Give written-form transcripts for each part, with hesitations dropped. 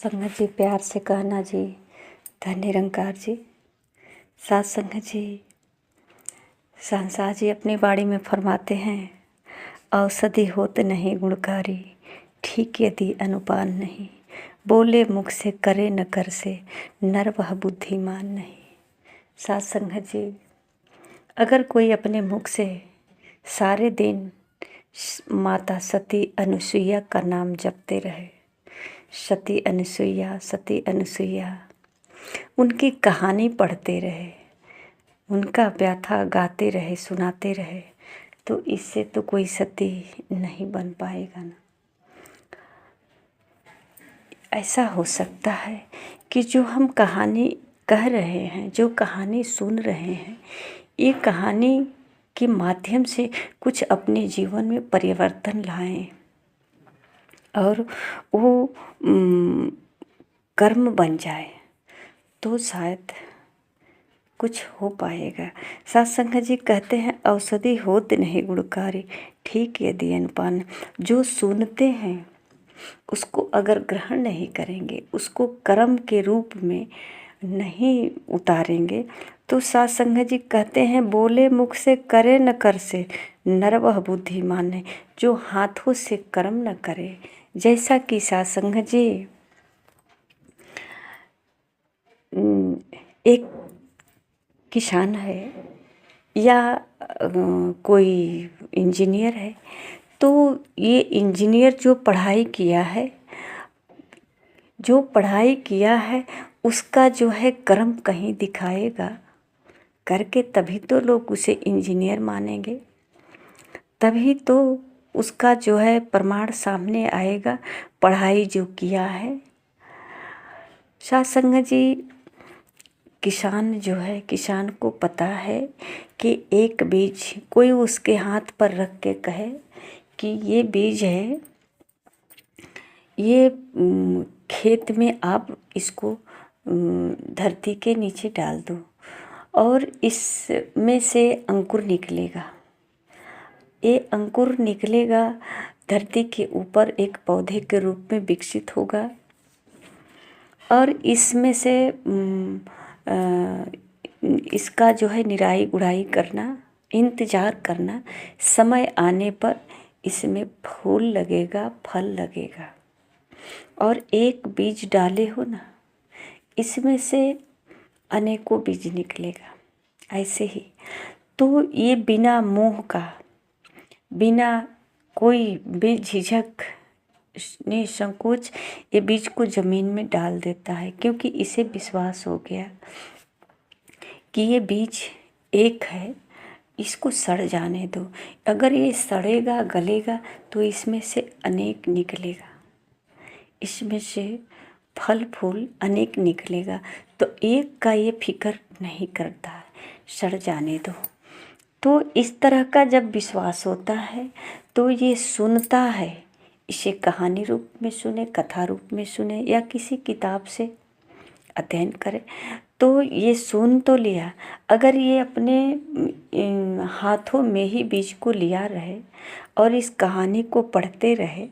संगत जी प्यार से कहना जी, धन निरंकार जी। सात संगत जी, शहंशाह जी अपनी बाड़ी में फरमाते हैं, औषधि होत नहीं गुणकारी, ठीक यदि अनुपान नहीं, बोले मुख से करे न कर से, नर वह बुद्धिमान नहीं। सात संगत जी, अगर कोई अपने मुख से सारे दिन माता सती अनुसुईया का नाम जपते रहे, सती अनुसुईया उनकी कहानी पढ़ते रहे, उनका व्याथा गाते रहे, सुनाते रहे, तो इससे तो कोई सती नहीं बन पाएगा ना। ऐसा हो सकता है कि जो हम कहानी कह रहे हैं, जो कहानी सुन रहे हैं, ये कहानी के माध्यम से कुछ अपने जीवन में परिवर्तन लाएं और वो कर्म बन जाए तो शायद कुछ हो पाएगा। सात संगत जी कहते हैं, औषधि होत नहीं गुणकारी, ठीक यदि अनुपान। जो सुनते हैं उसको अगर ग्रहण नहीं करेंगे, उसको कर्म के रूप में नहीं उतारेंगे, तो सात संगत जी कहते हैं, बोले मुख से करे न कर से, नर वह बुद्धिमान है। जो हाथों से कर्म न करे, जैसा कि सात संगत जी एक किसान है या कोई इंजीनियर है, तो ये इंजीनियर जो पढ़ाई किया है उसका जो है कर्म कहीं दिखाएगा करके, तभी तो लोग उसे इंजीनियर मानेंगे, तभी तो उसका जो है प्रमाण सामने आएगा, पढ़ाई जो किया है। सात संगत जी, किसान जो है, किसान को पता है कि एक बीज कोई उसके हाथ पर रख के कहे कि ये बीज है, ये खेत में आप इसको धरती के नीचे डाल दो और इसमें से अंकुर निकलेगा। ये अंकुर निकलेगा, धरती के ऊपर एक पौधे के रूप में विकसित होगा और इसमें से इसका जो है निराई गुड़ाई करना, इंतज़ार करना, समय आने पर इसमें फूल लगेगा, फल लगेगा। और एक बीज डाले हो ना, इसमें से अनेकों बीज निकलेगा। ऐसे ही तो ये बिना मोह का, बिना कोई बेझिझक निसंकोच ये बीज को ज़मीन में डाल देता है, क्योंकि इसे विश्वास हो गया कि ये बीज एक है, इसको सड़ जाने दो। अगर ये सड़ेगा, गलेगा, तो इसमें से अनेक निकलेगा, इसमें से फल फूल अनेक निकलेगा। तो एक का ये फिक्र नहीं करता है, सड़ जाने दो। तो इस तरह का जब विश्वास होता है तो ये सुनता है, इसे कहानी रूप में सुने, कथा रूप में सुने या किसी किताब से अध्ययन करे, तो ये सुन तो लिया। अगर ये अपने हाथों में ही बीज को लिया रहे और इस कहानी को पढ़ते रहे,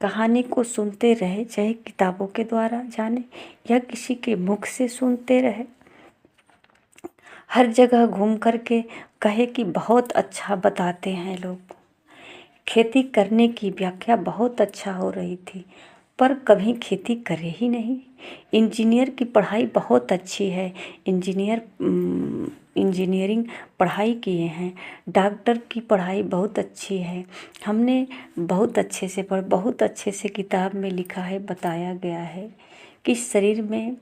कहानी को सुनते रहे, चाहे किताबों के द्वारा जाने या किसी के मुख से सुनते रहे, हर जगह घूम कर के कहे कि बहुत अच्छा बताते हैं लोग, खेती करने की व्याख्या बहुत अच्छा हो रही थी, पर कभी खेती करे ही नहीं। इंजीनियर की पढ़ाई बहुत अच्छी है, इंजीनियरिंग पढ़ाई किए हैं, डॉक्टर की पढ़ाई बहुत अच्छी है, हमने बहुत अच्छे से बहुत अच्छे से किताब में लिखा है, बताया गया है कि शरीर में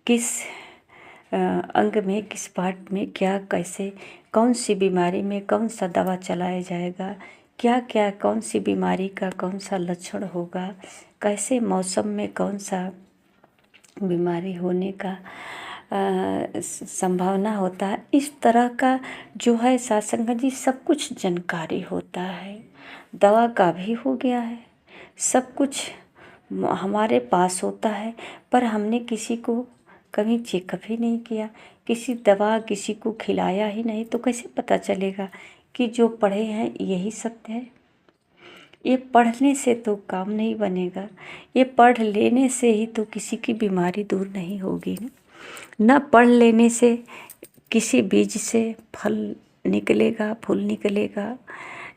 किस अंग में, किस पार्ट में क्या, कैसे, कौन सी बीमारी में कौन सा दवा चलाया जाएगा, क्या क्या, कौन सी बीमारी का कौन सा लक्षण होगा, कैसे मौसम में कौन सा बीमारी होने का संभावना होता है। इस तरह का जो है सात संगत जी सब कुछ जानकारी होता है। दवा का भी हो गया है, सब कुछ हमारे पास होता है, पर हमने किसी को कभी चेकअप ही नहीं किया, किसी दवा किसी को खिलाया ही नहीं, तो कैसे पता चलेगा कि जो पढ़े हैं यही सत्य है। ये पढ़ने से तो काम नहीं बनेगा, ये पढ़ लेने से ही तो किसी की बीमारी दूर नहीं होगी ना पढ़ लेने से किसी बीज से फल निकलेगा, फूल निकलेगा,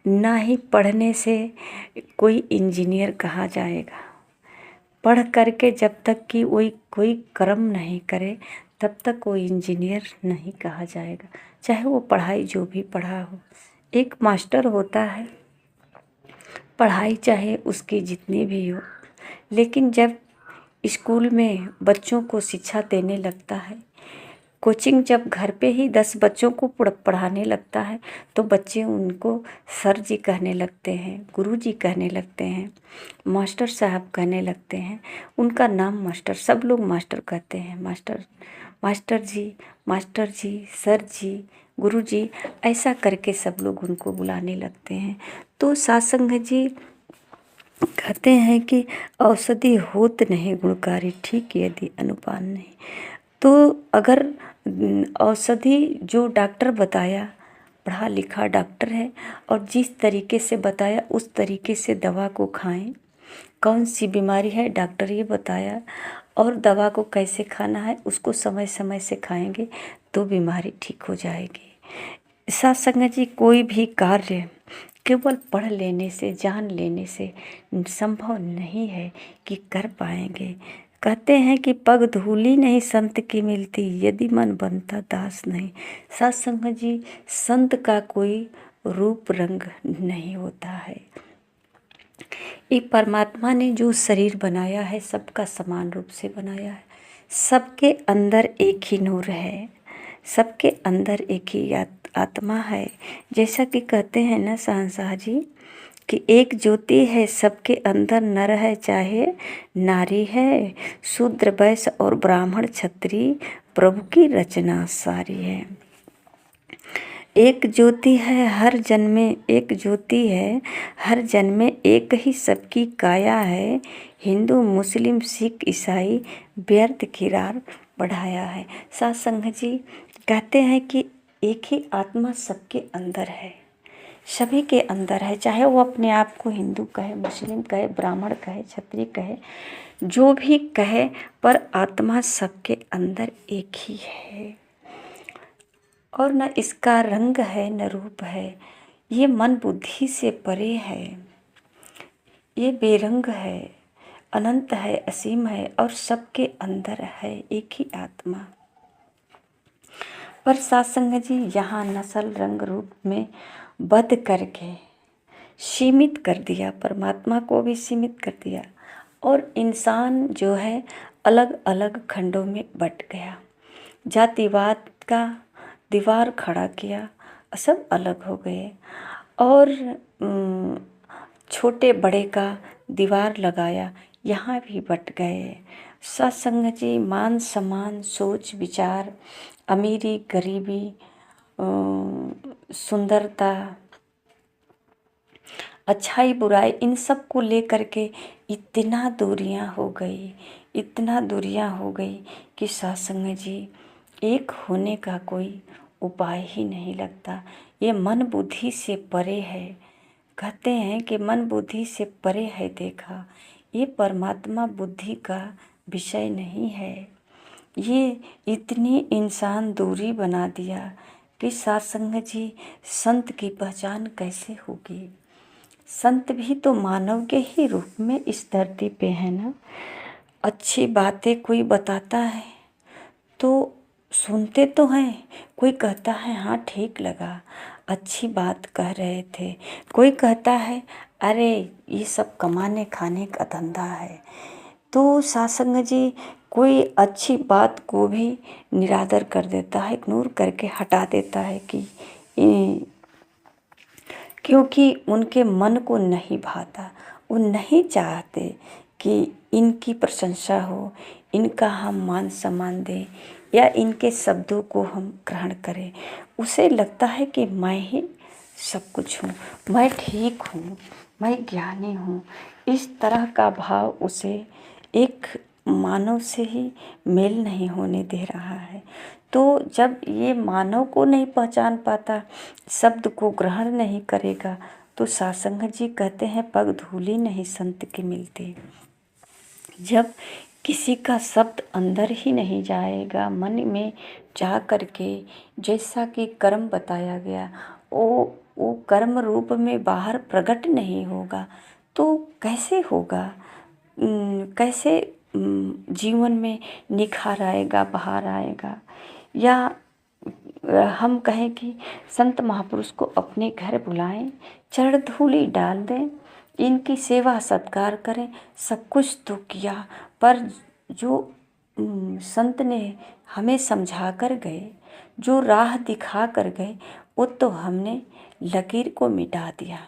ना ही पढ़ने से कोई इंजीनियर कहा जाएगा। पढ़ करके जब तक कि कोई कर्म नहीं करे तब तक कोई इंजीनियर नहीं कहा जाएगा, चाहे वो पढ़ाई जो भी पढ़ा हो। एक मास्टर होता है, पढ़ाई चाहे उसकी जितनी भी हो, लेकिन जब स्कूल में बच्चों को शिक्षा देने लगता है, कोचिंग जब घर पे ही 10 बच्चों को पढ़ाने लगता है तो बच्चे उनको सर जी कहने लगते हैं, गुरु जी कहने लगते हैं, मास्टर साहब कहने लगते हैं। उनका नाम मास्टर, सब लोग मास्टर कहते हैं, मास्टर मास्टर जी, सर जी, गुरु जी, ऐसा करके सब लोग उनको बुलाने लगते हैं। तो सत्संग जी कहते हैं कि औषधि होत नहीं गुणकारी, ठीक यदि अनुपान नहीं। तो अगर औषधि जो डॉक्टर बताया, पढ़ा लिखा डॉक्टर है, और जिस तरीके से बताया उस तरीके से दवा को खाएं। कौन सी बीमारी है डॉक्टर ये बताया, और दवा को कैसे खाना है उसको समय समय से खाएंगे तो बीमारी ठीक हो जाएगी। सत्संग जी कोई भी कार्य केवल पढ़ लेने से, जान लेने से संभव नहीं है कि कर पाएंगे। कहते हैं कि पग धूली नहीं संत की मिलती, यदि मन बनता दास नहीं। सत्संग जी संत का कोई रूप रंग नहीं होता है। ये परमात्मा ने जो शरीर बनाया है सबका समान रूप से बनाया है। सबके अंदर एक ही नूर है, सबके अंदर एक ही आत्मा है। जैसा कि कहते हैं ना शहंशाह जी कि एक ज्योति है सबके अंदर, नर है चाहे नारी है, शूद्र वैश्य और ब्राह्मण क्षत्रिय, प्रभु की रचना सारी है। एक ज्योति है हर जन्मे, एक ज्योति है हर जन्मे, एक ही सबकी काया है, हिंदू मुस्लिम सिख ईसाई व्यर्थ किरार बढ़ाया है। सत्संग जी कहते हैं कि एक ही आत्मा सबके अंदर है, सभी के अंदर है, चाहे वो अपने आप को हिंदू कहे, मुस्लिम कहे, ब्राह्मण कहे, क्षत्रिय कहे, जो भी कहे, पर आत्मा सबके अंदर एक ही है। और न इसका रंग है न रूप है, ये मन बुद्धि से परे है, ये बेरंग है, अनंत है, असीम है, और सबके अंदर है एक ही आत्मा। पर सत्संग जी यहाँ नस्ल रंग रूप में बद करके सीमित कर दिया, परमात्मा को भी सीमित कर दिया, और इंसान जो है अलग अलग खंडों में बट गया। जातिवाद का दीवार खड़ा किया, सब अलग हो गए, और छोटे बड़े का दीवार लगाया, यहाँ भी बट गए। सत्संग जी मान सम्मान, सोच विचार, अमीरी गरीबी, सुंदरता, अच्छाई बुराई, इन सब को लेकर के इतना दूरियां हो गई, इतना दूरियां हो गई कि सत्संग जी एक होने का कोई उपाय ही नहीं लगता। ये मन बुद्धि से परे है। कहते हैं कि मन बुद्धि से परे है देखा, ये परमात्मा बुद्धि का विषय नहीं है। ये इतनी इंसान दूरी बना दिया कि सत्संग जी संत की पहचान कैसे होगी। संत भी तो मानव के ही रूप में इस धरती पे है ना। अच्छी बातें कोई बताता है तो सुनते तो हैं, कोई कहता है हाँ ठीक लगा, अच्छी बात कह रहे थे, कोई कहता है अरे ये सब कमाने खाने का धंधा है। तो सत्संग जी कोई अच्छी बात को भी निरादर कर देता है, इग्नोर करके हटा देता है कि क्योंकि उनके मन को नहीं भाता, वो नहीं चाहते कि इनकी प्रशंसा हो, इनका हम मान सम्मान दें या इनके शब्दों को हम ग्रहण करें। उसे लगता है कि मैं ही सब कुछ हूँ, मैं ठीक हूँ, मैं ज्ञानी हूँ। इस तरह का भाव उसे एक मानव से ही मेल नहीं होने दे रहा है। तो जब ये मानव को नहीं पहचान पाता, शब्द को ग्रहण नहीं करेगा, तो सासंग जी कहते हैं पग धूली नहीं संत के मिलते। जब किसी का शब्द अंदर ही नहीं जाएगा, मन में जा करके जैसा कि कर्म बताया गया वो कर्म रूप में बाहर प्रकट नहीं होगा तो कैसे होगा? कैसे जीवन में निखार आएगा, बहार आएगा? या हम कहें कि संत महापुरुष को अपने घर बुलाएं, चरण धूली डाल दें, इनकी सेवा सत्कार करें। सब कुछ तो किया, पर जो संत ने हमें समझा कर गए, जो राह दिखा कर गए, वो तो हमने लकीर को मिटा दिया,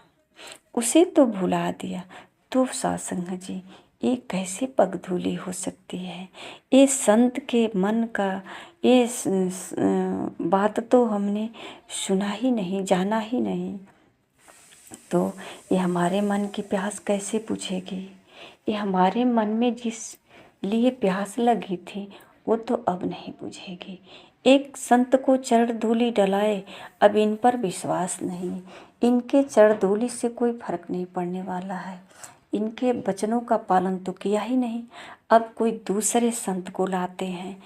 उसे तो भुला दिया। तो सासंग जी, ये कैसे पगधूली हो सकती है? ये संत के मन का ये बात तो हमने सुना ही नहीं, जाना ही नहीं, तो ये हमारे मन की प्यास कैसे बुझेगी? ये हमारे मन में जिस लिए प्यास लगी थी वो तो अब नहीं बुझेगी। एक संत को चरण धूली डलाए, अब इन पर विश्वास नहीं, इनके चरण धूली से कोई फर्क नहीं पड़ने वाला है। इनके वचनों का पालन तो किया ही नहीं, अब कोई दूसरे संत को लाते हैं,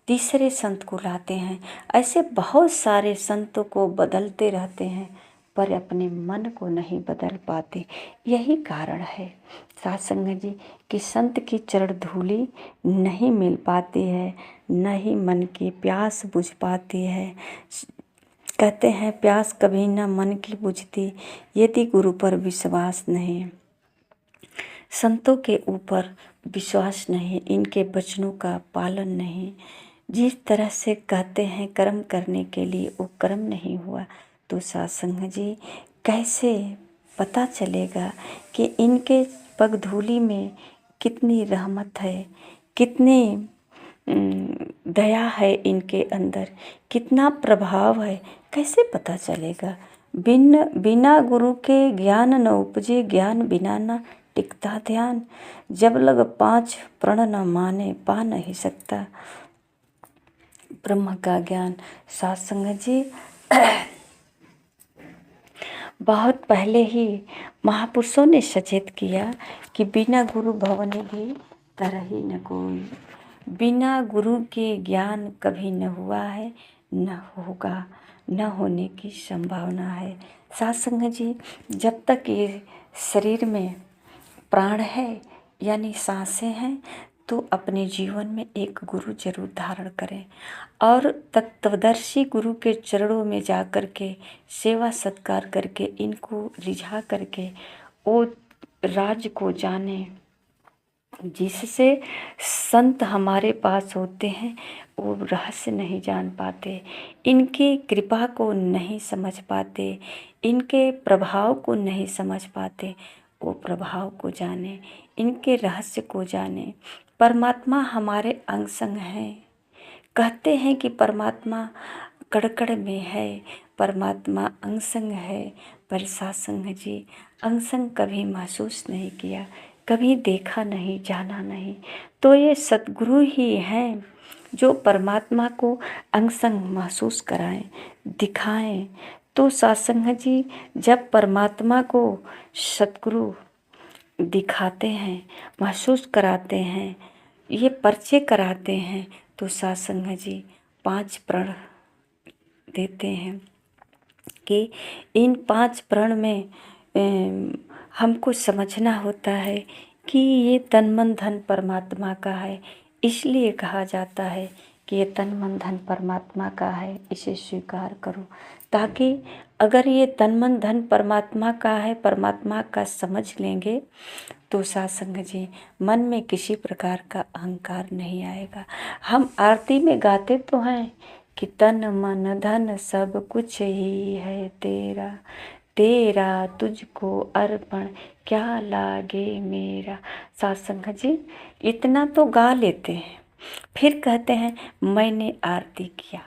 तीसरे संत को लाते हैं, ऐसे बहुत सारे संतों को बदलते रहते हैं, पर अपने मन को नहीं बदल पाते। यही कारण है सासंग जी कि संत की चरण धूली नहीं मिल पाती है, न ही मन की प्यास बुझ पाती है। कहते हैं प्यास कभी न मन की बुझती, यदि गुरु पर विश्वास नहीं, संतों के ऊपर विश्वास नहीं, इनके वचनों का पालन नहीं। जिस तरह से कहते हैं कर्म करने के लिए वो कर्म नहीं हुआ, तो सासंग जी कैसे पता चलेगा कि इनके पगधूली में कितनी रहमत है, कितनी दया है इनके अंदर, कितना प्रभाव है, कैसे पता चलेगा? बिना गुरु के ज्ञान न उपजे, ज्ञान बिना न टिकता ध्यान। जब लग 5 प्रण न माने, पा नहीं सकता ब्रह्म का ज्ञान। सासंग जी बहुत पहले ही महापुरुषों ने सचेत किया कि बिना गुरु भवने भी तरही न कोई। बिना गुरु के ज्ञान कभी न हुआ है, न होगा, न होने की संभावना है। सासंग जी, जब तक ये शरीर में प्राण है यानी सांसें हैं, तो अपने जीवन में एक गुरु जरूर धारण करें और तत्वदर्शी गुरु के चरणों में जा कर के सेवा सत्कार करके इनको रिझा करके वो राज को जाने जिससे संत हमारे पास होते हैं वो रहस्य नहीं जान पाते, इनकी कृपा को नहीं समझ पाते, इनके प्रभाव को नहीं समझ पाते। वो प्रभाव को जाने, इनके रहस्य को जाने। परमात्मा हमारे अंग संग हैं। कहते हैं कि परमात्मा कड़ में है, परमात्मा अंग संग है, पर सासंग जी अंग संग कभी महसूस नहीं किया, कभी देखा नहीं, जाना नहीं। तो ये सतगुरु ही हैं जो परमात्मा को अंग संग महसूस कराएं, दिखाएं। तो सासंग जी जब परमात्मा को सतगुरु दिखाते हैं, महसूस कराते हैं, ये परिचय कराते हैं, तो सासंग जी 5 प्रण देते हैं कि इन 5 प्रण में हमको समझना होता है कि ये तन मन धन परमात्मा का है। इसलिए कहा जाता है कि ये तन मन धन परमात्मा का है, इसे स्वीकार करो। ताकि अगर ये तन मन धन परमात्मा का है, परमात्मा का समझ लेंगे, तो सासंग जी मन में किसी प्रकार का अहंकार नहीं आएगा। हम आरती में गाते तो हैं कि तन मन धन सब कुछ ही है तेरा, तेरा तुझको अर्पण क्या लागे मेरा। सासंग जी इतना तो गा लेते हैं, फिर कहते हैं मैंने आरती किया।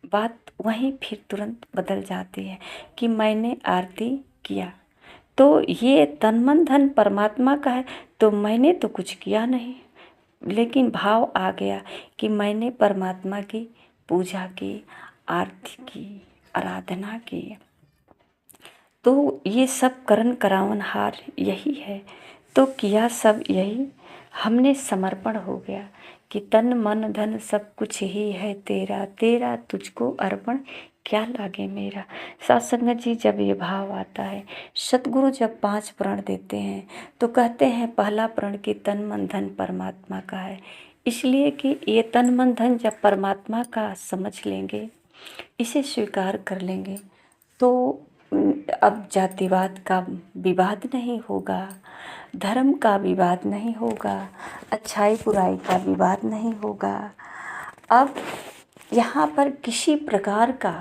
बात वहीं फिर तुरंत बदल जाती है कि मैंने आरती किया, तो ये तन मन धन परमात्मा का है, तो मैंने तो कुछ किया नहीं, लेकिन भाव आ गया कि मैंने परमात्मा की पूजा की, आरती की, आराधना की। तो ये सब करन करावन हार यही है। तो किया सब यही, हमने समर्पण हो गया कि तन मन धन सब कुछ ही है तेरा, तेरा तुझको अर्पण क्या लागे मेरा। सत्संग जी, जब ये भाव आता है, सतगुरु जब 5 प्रण देते हैं तो कहते हैं पहला प्रण कि तन मन धन परमात्मा का है। इसलिए कि ये तन मन धन जब परमात्मा का समझ लेंगे, इसे स्वीकार कर लेंगे, तो अब जातिवाद का विवाद नहीं होगा, धर्म का विवाद नहीं होगा, अच्छाई बुराई का विवाद नहीं होगा। अब यहाँ पर किसी प्रकार का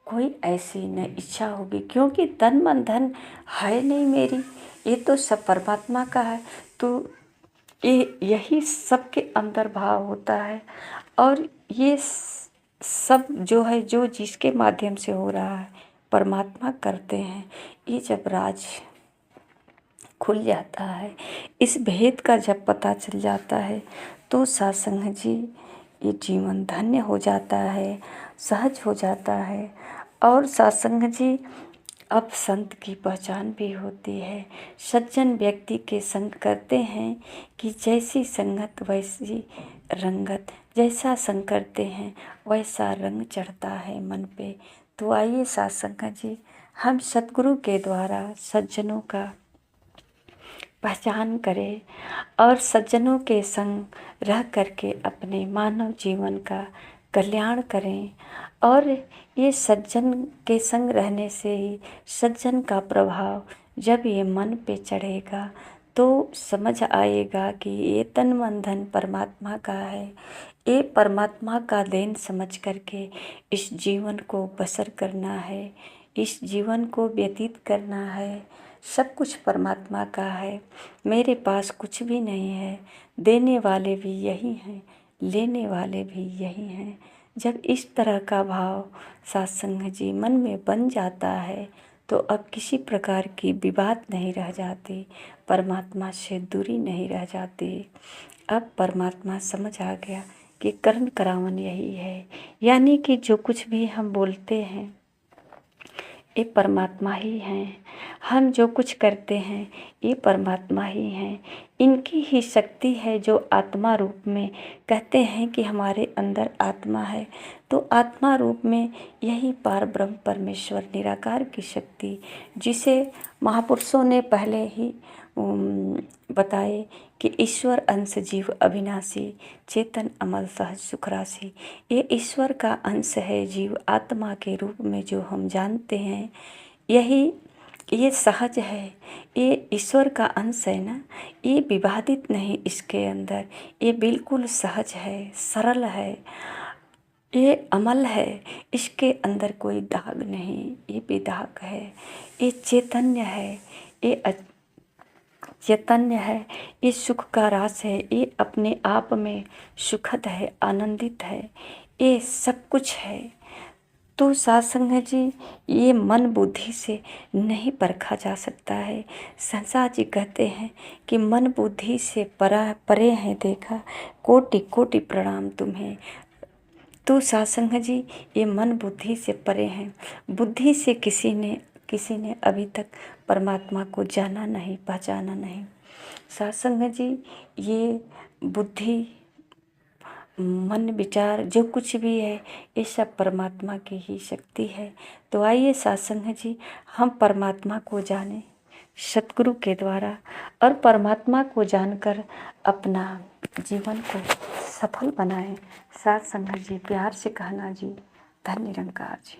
कोई ऐसी न इच्छा होगी, क्योंकि तन मन धन है नहीं मेरी, ये तो सब परमात्मा का है। तो यही सबके अंदर भाव होता है। और ये सब जो है, जो जिसके माध्यम से हो रहा है, परमात्मा करते हैं। ये जब राज खुल जाता है, इस भेद का जब पता चल जाता है, तो सत्संग जी ये जीवन धन्य हो जाता है, सहज हो जाता है। और सत्संग जी, अब संत की पहचान भी होती है। सज्जन व्यक्ति के संग करते हैं कि जैसी संगत वैसी रंगत, जैसा संग करते हैं वैसा रंग चढ़ता है मन पे। तो आइए सत्संग जी, हम सतगुरु के द्वारा सज्जनों का पहचान करें और सज्जनों के संग रह करके अपने मानव जीवन का कल्याण करें। और ये सज्जन के संग रहने से ही सज्जन का प्रभाव जब ये मन पे चढ़ेगा, तो समझ आएगा कि ये तन मन धन परमात्मा का है। ये परमात्मा का देन समझ करके इस जीवन को बसर करना है, इस जीवन को व्यतीत करना है। सब कुछ परमात्मा का है, मेरे पास कुछ भी नहीं है, देने वाले भी यही हैं, लेने वाले भी यही हैं। जब इस तरह का भाव सत्संग जी मन में बन जाता है, तो अब किसी प्रकार की विवाद नहीं रह जाती, परमात्मा से दूरी नहीं रह जाती। अब परमात्मा समझ आ गया कि कर्म करावन यही है, यानी कि जो कुछ भी हम बोलते हैं ये परमात्मा ही हैं, हम जो कुछ करते हैं ये परमात्मा ही हैं। इनकी ही शक्ति है जो आत्मा रूप में, कहते हैं कि हमारे अंदर आत्मा है, तो आत्मा रूप में यही पार ब्रह्म परमेश्वर निराकार की शक्ति, जिसे महापुरुषों ने पहले ही बताए कि ईश्वर अंश जीव अविनाशी, चेतन अमल सहज सुख राशि। ये ईश्वर का अंश है, जीव आत्मा के रूप में जो हम जानते हैं, यही ये सहज है, ये ईश्वर का अंश है ना, ये विवादित नहीं इसके अंदर, ये बिल्कुल सहज है, सरल है, ये अमल है, इसके अंदर कोई दाग नहीं, ये बेदाग है, ये चैतन्य है, ये चैतन्य है, ये सुख का रास है, ये अपने आप में सुखद है, आनंदित है, ये सब कुछ है। तो सत्संग जी, ये मन बुद्धि से नहीं परखा जा सकता है। संसार जी कहते हैं कि मन बुद्धि से परे है देखा, कोटि कोटि प्रणाम तुम्हें। तो सत्संग जी, ये मन बुद्धि से परे हैं। बुद्धि से किसी ने अभी तक परमात्मा को जाना नहीं, पहचाना नहीं। सत्संग जी, ये बुद्धि मन विचार जो कुछ भी है, ये सब परमात्मा की ही शक्ति है। तो आइए सत्संग जी, हम परमात्मा को जानें सतगुरु के द्वारा, और परमात्मा को जानकर अपना जीवन को सफल बनाएं। सत्संग जी, प्यार से कहना जी, धन्य निरंकार जी।